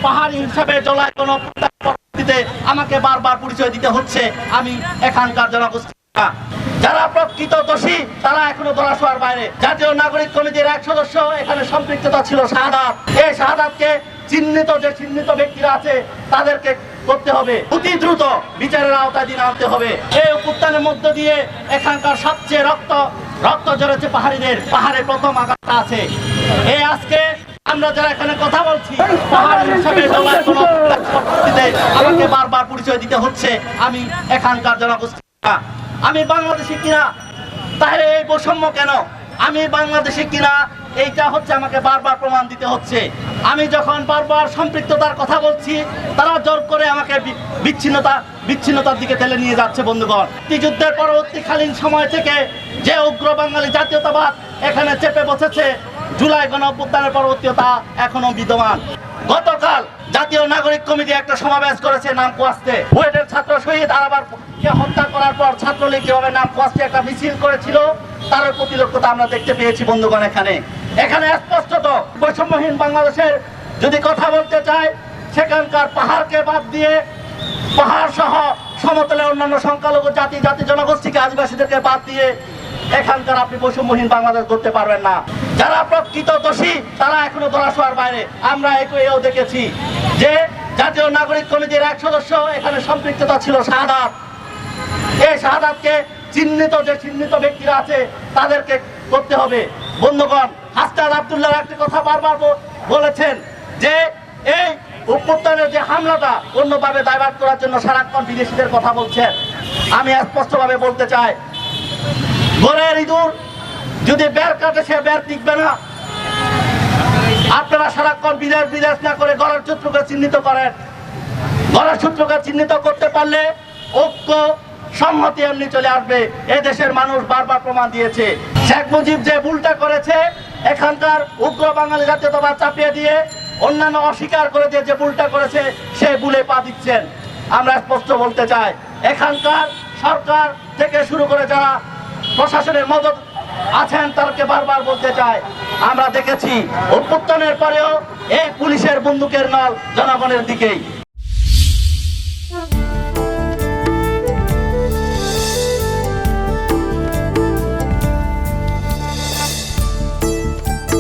পাহাড়ি হিসাবে জলায় কোন পরিস্থিতিতে আমাকে বারবার পরিচয় দিতে হচ্ছে আমি এখানকার জনগোষ্ঠী। যারা প্রকৃত দোষী তারা এখনো ধরাছোঁয়ার বাইরে। জাতীয় নাগরিক কমিটির এক সদস্য এখানে সম্পৃক্ততা ছিল শাহাদাত। এই শাহাদাতকে চিহ্নিত ব্যক্তিরা আছে তাদেরকে করতে হবে, অতি দ্রুত বিচারের আওতায় দিন আনতে হবে। এই অভ্যুত্থানের মধ্য দিয়ে এখানকার সবচেয়ে রক্ত ঝরেছে পাহাড়িদের। পাহাড়ে প্রথম আঘাতটা আছে। এই আজকে আমরা যারা এখানে কথা বলছি পাহাড়ি হিসাবে আমাকে বারবার পরিচয় দিতে হচ্ছে আমি এখানকার জনগোষ্ঠী। আমি বাংলাদেশি কিনা, তাহলে এই বৈষম্য কেন? আমি বাংলাদেশি কিনা এইটা হচ্ছে আমাকে বারবার প্রমাণ দিতে হচ্ছে। আমি যখন বারবার সম্পৃক্ততার কথা বলছি তারা জোর করে আমাকে বিচ্ছিন্নতার দিকে ঠেলে নিয়ে যাচ্ছে। বন্ধুগণ, মুক্তিযুদ্ধের পরবর্তীকালীন সময় থেকে যে উগ্র বাঙালি জাতীয়তাবাদ এখানে চেপে বসেছে, জুলাই গণঅভ্যুত্থানের পরবর্তীতা এখনো বিদ্যমান। গতকাল জাতীয় নাগরিক কমিটি একটা সমাবেশ করেছে নাম কোয়াস্তে। বুয়েটের ছাত্র শহীদ আরাবারকে হত্যা করার পর ছাত্রলীগ যেভাবে নাম কোয়াস্তে একটা মিছিল করেছিল তার প্রতিলক্ষতা আমরা দেখতে পেয়েছি। বন্ধুগণ, এখানে স্পষ্টত বৈষম্যহীন বাংলাদেশের যদি কথা বলতে চাই, সেখানকার পাহাড়কে বাদ দিয়ে পাহাড় সহ সমতলে অন্যান্য সংখ্যালঘু জাতি জনগোষ্ঠীকে আদিবাসীদেরকে বাদ দিয়ে এখানকার আপনি বৈষম্যহীন বাংলাদেশ করতে পারবেন না। যারা প্রকৃত দোষী তারা এখনো ধরাছোঁয়ার বাইরে। আমরা এও দেখেছি যে জাতীয় নাগরিক কমিটির এক সদস্য এখানে সম্পৃক্ততা ছিল শাহাদাত। এই শাহাদাতকে চিহ্নিত ব্যক্তিরা আছে তাদেরকে করতে হবে। বন্ধুগণ, হাসনাত আব্দুল্লাহ একটা কথা বারবার বলেছেন যে এই অভ্যুত্থানের যে হামলাটা অন্যভাবে ডাইভার্ট করার জন্য সারাক্ষণ বিদেশিদের কথা বলছেন। আমি স্পষ্টভাবে বলতে চাই, ঘরের ইঁদুর যদি বের কাটে সে বের টিকবে না। আপনারা সারাক্ষণ বিদেশ না করে ঘরের শত্রুকে চিহ্নিত করেন। ঘরের শত্রুকে চিহ্নিত করতে পারলে ঐক্য সম্মতি এমনি চলে আসবে। এদেশের মানুষ বারবার প্রমাণ দিয়েছে। শেখ মুজিব যে ভুলটা করেছে এখানকার উগ্র বাঙালি জাতীয়তাবাদ চাপিয়ে দিয়ে অন্যান্য অস্বীকার করে দিয়ে যে ভুলটা করেছে সে ভুলে পা দিচ্ছেন। আমরা স্পষ্ট বলতে চাই, এখানকার সরকার থেকে শুরু করে যারা প্রশাসনের মদত আছেন তাদেরকে বারবার বলতে চাই, আমরা দেখেছি অভ্যুত্থানের পরেও এই পুলিশের বন্দুকের নল জনগণের দিকেই।